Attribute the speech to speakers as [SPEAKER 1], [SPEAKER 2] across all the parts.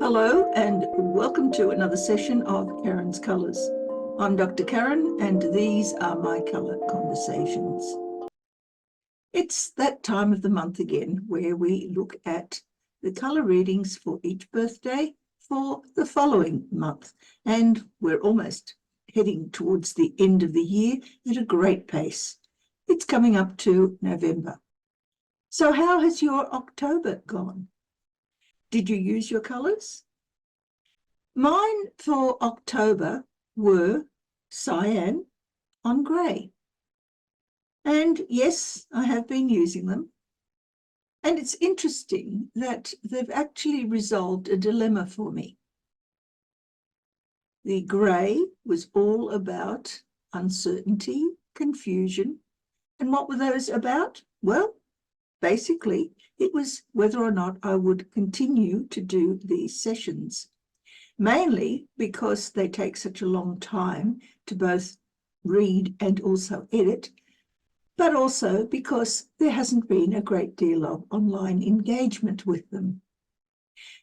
[SPEAKER 1] Hello and welcome to another session of Karen's Colours. I'm Dr. Karen and these are my colour conversations. It's that time of the month again where we look at the colour readings for each birthday for the following month, and we're almost heading towards the end of the year at a great pace. It's coming up to November. So how has your October gone? Did you use your colours? Mine for October were cyan on grey. And yes, I have been using them. And it's interesting that they've actually resolved a dilemma for me. The grey was all about uncertainty, confusion. And what were those about? Well, basically, it was whether or not I would continue to do these sessions. Mainly because they take such a long time to both read and also edit, but also because there hasn't been a great deal of online engagement with them.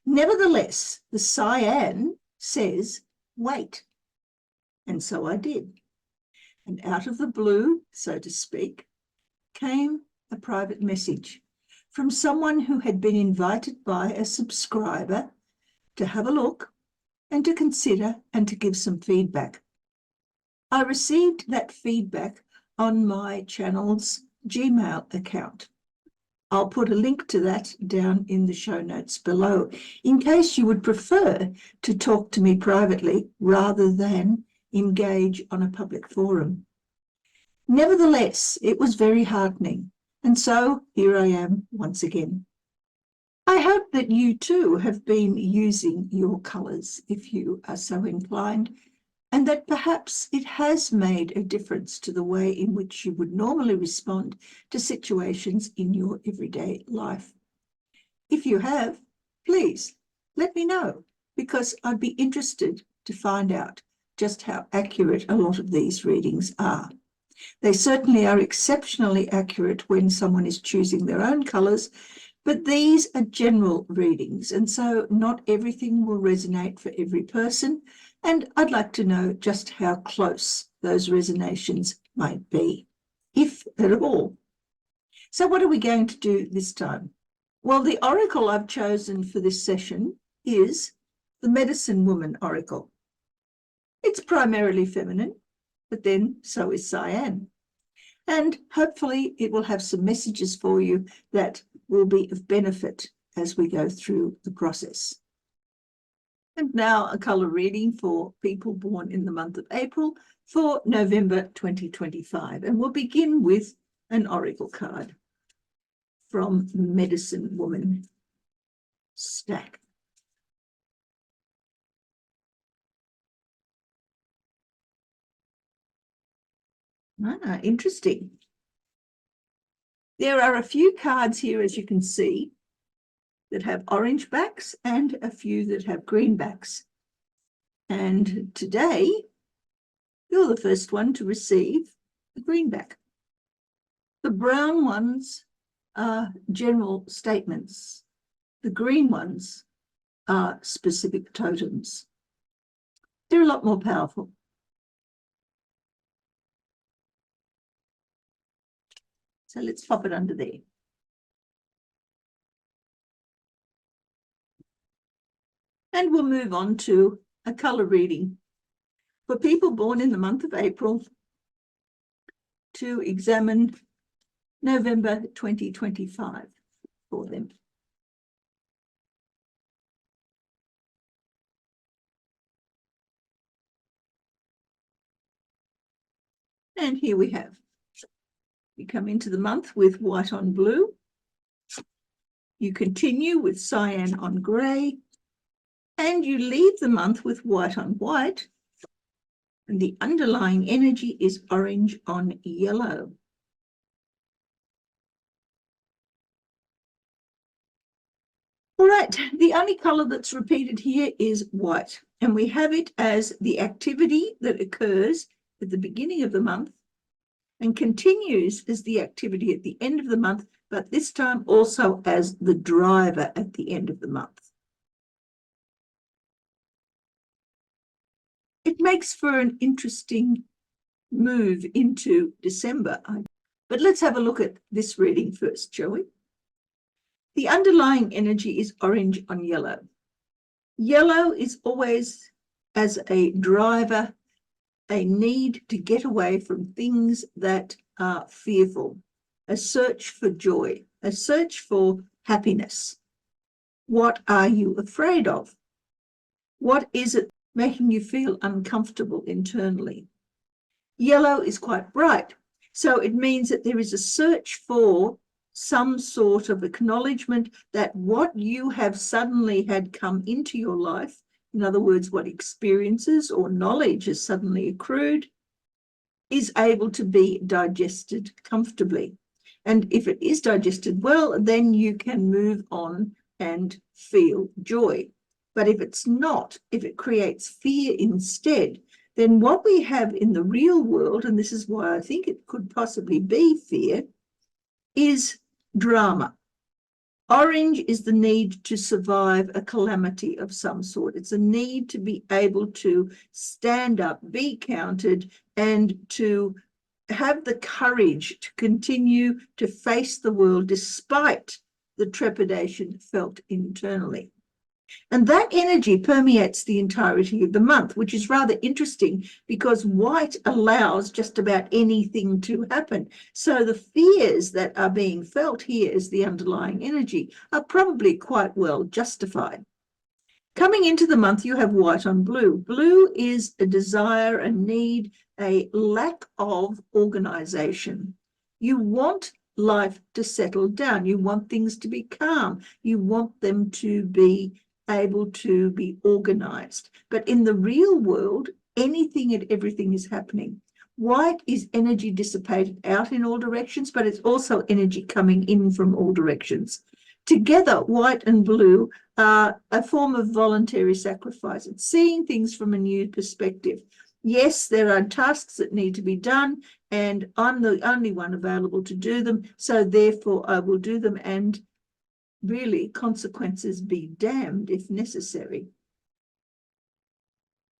[SPEAKER 1] Nevertheless, the cyan says, wait. And so I did. And out of the blue, so to speak, came a private message from someone who had been invited by a subscriber to have a look and to consider and to give some feedback. I received that feedback on my channel's Gmail account. I'll put a link to that down in the show notes below, in case you would prefer to talk to me privately rather than engage on a public forum. Nevertheless, it was very heartening, and so here I am once again. I hope that you too have been using your colours if you are so inclined, and that perhaps it has made a difference to the way in which you would normally respond to situations in your everyday life. If you have, please let me know, because I'd be interested to find out just how accurate a lot of these readings are. They certainly are exceptionally accurate when someone is choosing their own colours, but these are general readings, and so not everything will resonate for every person, and I'd like to know just how close those resonations might be, if at all. So what are we going to do this time? Well, the oracle I've chosen for this session is the Medicine Woman Oracle. It's primarily feminine, but then so is cyan. And hopefully it will have some messages for you that will be of benefit as we go through the process. And now a colour reading for people born in the month of April for November 2025. And we'll begin with an oracle card from Medicine Woman stack. Interesting. There are a few cards here, as you can see, that have orange backs and a few that have green backs. And today, you're the first one to receive the green back. The brown ones are general statements. The green ones are specific totems. They're a lot more powerful. So let's pop it under there. And we'll move on to a colour reading for people born in the month of April to examine November 2025 for them. And here we have. You come into the month with white on blue. You continue with cyan on grey. And you leave the month with white on white. And the underlying energy is orange on yellow. All right, the only colour that's repeated here is white. And we have it as the activity that occurs at the beginning of the month and continues as the activity at the end of the month, but this time also as the driver at the end of the month. It makes for an interesting move into December. But let's have a look at this reading first, shall we? The underlying energy is orange on yellow. Yellow is always, as a driver, a need to get away from things that are fearful, a search for joy, a search for happiness. What are you afraid of? What is it making you feel uncomfortable internally? Yellow is quite bright, so it means that there is a search for some sort of acknowledgement that what you have suddenly had come into your life, in other words, what experiences or knowledge has suddenly accrued, is able to be digested comfortably. And if it is digested well, then you can move on and feel joy. But if it's not, if it creates fear instead, then what we have in the real world, and this is why I think it could possibly be fear, is drama. Orange is the need to survive a calamity of some sort. It's a need to be able to stand up, be counted, and to have the courage to continue to face the world despite the trepidation felt internally. And that energy permeates the entirety of the month, which is rather interesting because white allows just about anything to happen. So the fears that are being felt here as the underlying energy are probably quite well justified. Coming into the month, you have white on blue. Blue is a desire, a need, a lack of organization. You want life to settle down. You want things to be calm. You want them to be able to be organized. But in the real world, anything and everything is happening. White is energy dissipated out in all directions, but it's also energy coming in from all directions. Together, white and blue are a form of voluntary sacrifice. It's seeing things from a new perspective. Yes, there are tasks that need to be done, and I'm the only one available to do them, so therefore I will do them, and really, consequences be damned if necessary.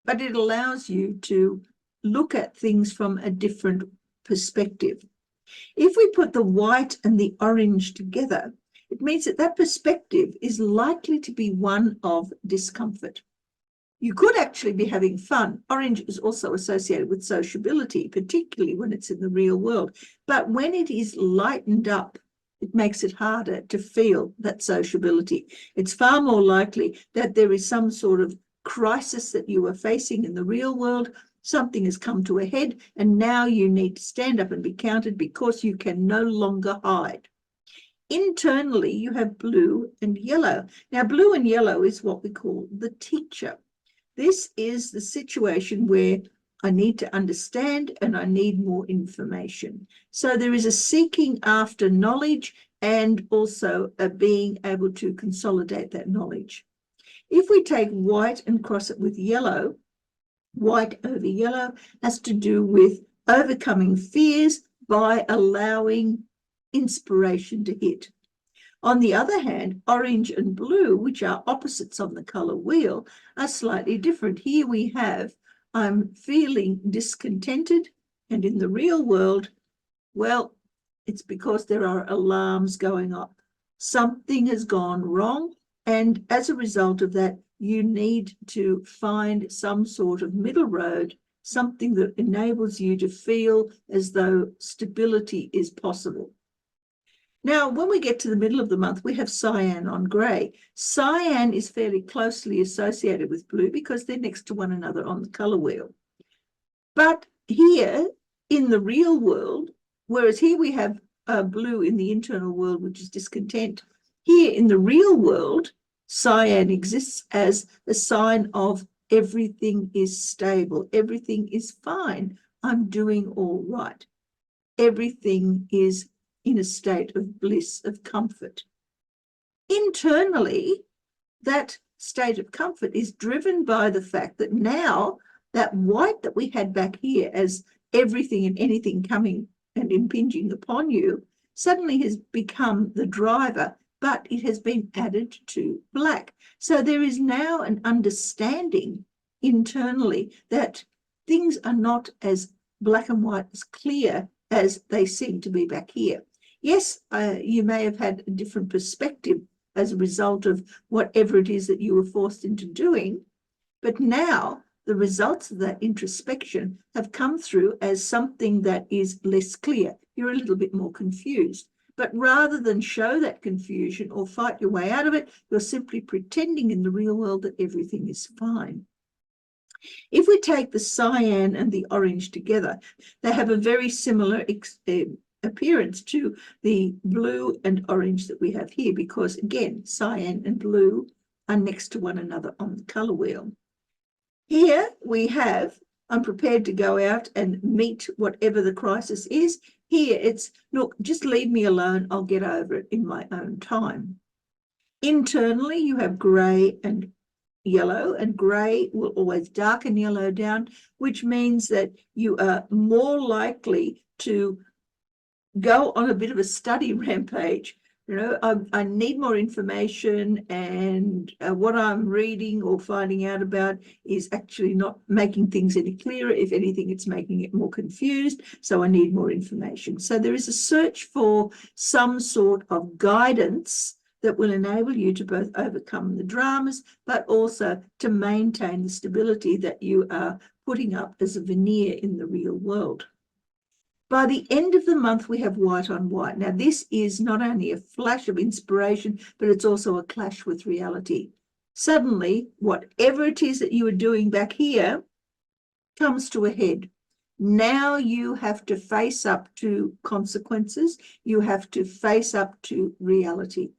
[SPEAKER 1] But it allows you to look at things from a different perspective. If we put the white and the orange together, it means that that perspective is likely to be one of discomfort. You could actually be having fun. Orange is also associated with sociability, particularly when it's in the real world. But when it is lightened up, it makes it harder to feel that sociability. It's far more likely that there is some sort of crisis that you are facing in the real world. Something has come to a head, and now you need to stand up and be counted because you can no longer hide. Internally, you have blue and yellow. Now, blue and yellow is what we call the teacher. This is the situation where I need to understand and I need more information. So there is a seeking after knowledge and also a being able to consolidate that knowledge. If we take white and cross it with yellow, white over yellow has to do with overcoming fears by allowing inspiration to hit. On the other hand, orange and blue, which are opposites on the color wheel, are slightly different. Here we have, I'm feeling discontented, and in the real world, well, it's because there are alarms going up. Something has gone wrong, and as a result of that, you need to find some sort of middle road, something that enables you to feel as though stability is possible. Now, when we get to the middle of the month, we have cyan on grey. Cyan is fairly closely associated with blue because they're next to one another on the colour wheel. But here in the real world, whereas here we have blue in the internal world, which is discontent, here in the real world, cyan exists as a sign of everything is stable, everything is fine, I'm doing all right. Everything is in a state of bliss, of comfort. Internally, that state of comfort is driven by the fact that now that white that we had back here as everything and anything coming and impinging upon you suddenly has become the driver, but it has been added to black. So there is now an understanding internally that things are not as black and white, as clear as they seem to be back here. Yes, you may have had a different perspective as a result of whatever it is that you were forced into doing, but now the results of that introspection have come through as something that is less clear. You're a little bit more confused. But rather than show that confusion or fight your way out of it, you're simply pretending in the real world that everything is fine. If we take the cyan and the orange together, they have a very similar appearance to the blue and orange that we have here, because again, cyan and blue are next to one another on the color wheel. Here we have, I'm prepared to go out and meet whatever the crisis is. Here it's, look, just leave me alone. I'll get over it in my own time. Internally, you have grey and yellow, and grey will always darken yellow down, which means that you are more likely to go on a bit of a study rampage. You know, I need more information, and what I'm reading or finding out about is actually not making things any clearer. If anything, it's making it more confused. So I need more information. So there is a search for some sort of guidance that will enable you to both overcome the dramas, but also to maintain the stability that you are putting up as a veneer in the real world. By the end of the month, we have white on white. Now, this is not only a flash of inspiration, but it's also a clash with reality. Suddenly, whatever it is that you were doing back here comes to a head. Now you have to face up to consequences. You have to face up to reality.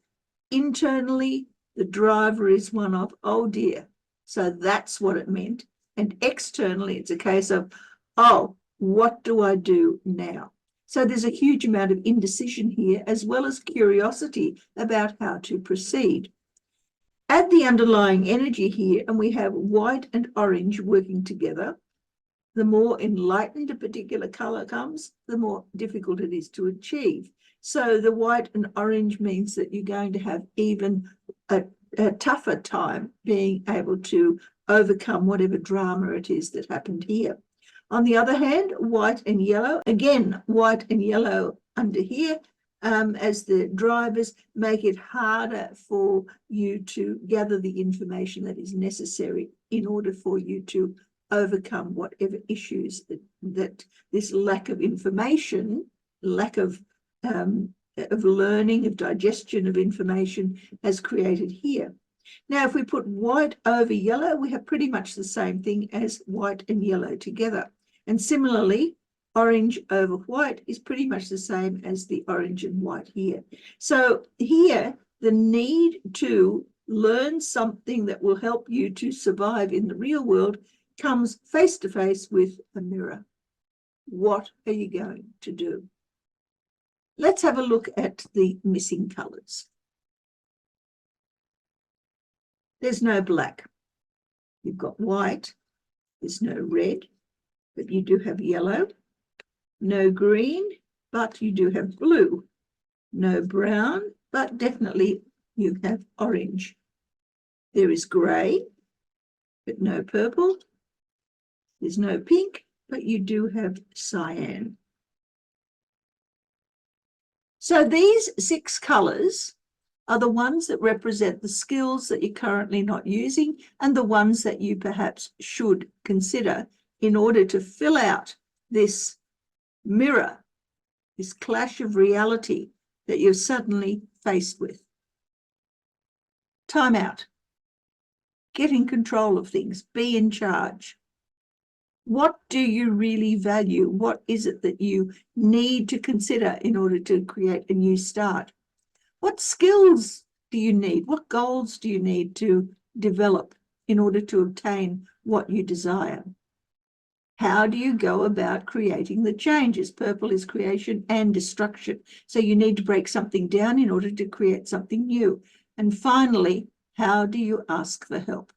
[SPEAKER 1] Internally, the driver is one of, oh dear, so that's what it meant. And externally, it's a case of, oh, what do I do now? So there's a huge amount of indecision here, as well as curiosity about how to proceed. Add the underlying energy here, and we have white and orange working together. The more enlightened a particular color comes, the more difficult it is to achieve. So the white and orange means that you're going to have even a tougher time being able to overcome whatever drama it is that happened here. On the other hand, white and yellow, again, white and yellow under here, as the drivers, make it harder for you to gather the information that is necessary in order for you to overcome whatever issues that this lack of information, lack of learning, of digestion of information has created here. Now, if we put white over yellow, we have pretty much the same thing as white and yellow together. And similarly, orange over white is pretty much the same as the orange and white here. So here, the need to learn something that will help you to survive in the real world comes face to face with a mirror. What are you going to do? Let's have a look at the missing colors. There's no black. You've got white. There's no red, but you do have yellow. No green, but you do have blue. No brown, but definitely you have orange. There is grey, but no purple. There's no pink, but you do have cyan. So these 6 colours are the ones that represent the skills that you're currently not using and the ones that you perhaps should consider in order to fill out this mirror, this clash of reality that you're suddenly faced with. Time out. Get in control of things. Be in charge. What do you really value? What is it that you need to consider in order to create a new start? What skills do you need? What goals do you need to develop in order to obtain what you desire? How do you go about creating the changes? Purple is creation and destruction. So you need to break something down in order to create something new. And finally, how do you ask for help?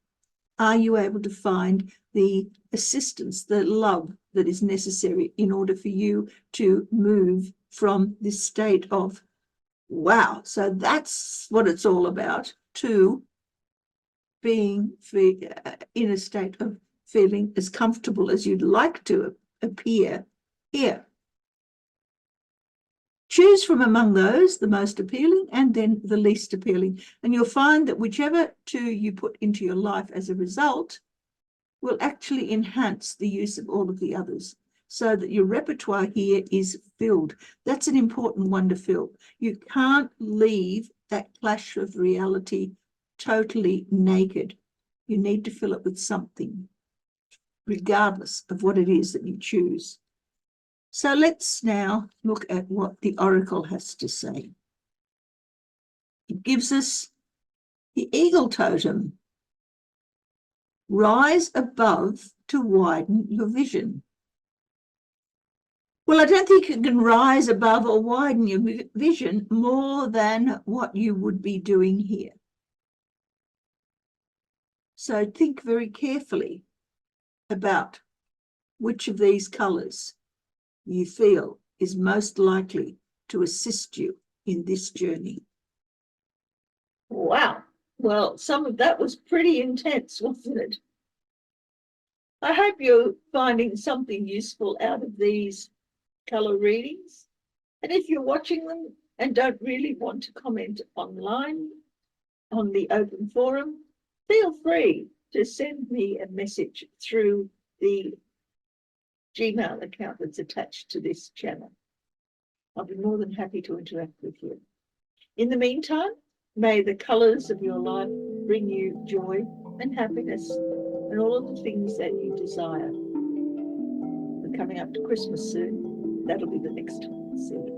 [SPEAKER 1] Are you able to find the assistance, the love that is necessary in order for you to move from this state of, wow, so that's what it's all about, to being in a state of feeling as comfortable as you'd like to appear here. Choose from among those the most appealing and then the least appealing. And you'll find that whichever two you put into your life as a result will actually enhance the use of all of the others, so that your repertoire here is filled. That's an important one to fill. You can't leave that clash of reality totally naked. You need to fill it with something, regardless of what it is that you choose. So let's now look at what the oracle has to say. It gives us the Eagle Totem. Rise above to widen your vision. Well, I don't think you can rise above or widen your vision more than what you would be doing here. So think very carefully about which of these colours you feel is most likely to assist you in this journey. Wow. Well, some of that was pretty intense, wasn't it? I hope you're finding something useful out of these colour readings. And if you're watching them and don't really want to comment online on the open forum, feel free to send me a message through the Gmail account that's attached to this channel. I'll be more than happy to interact with you. In the meantime, may the colours of your life bring you joy and happiness and all of the things that you desire. We're coming up to Christmas soon. That'll be the next time. See you.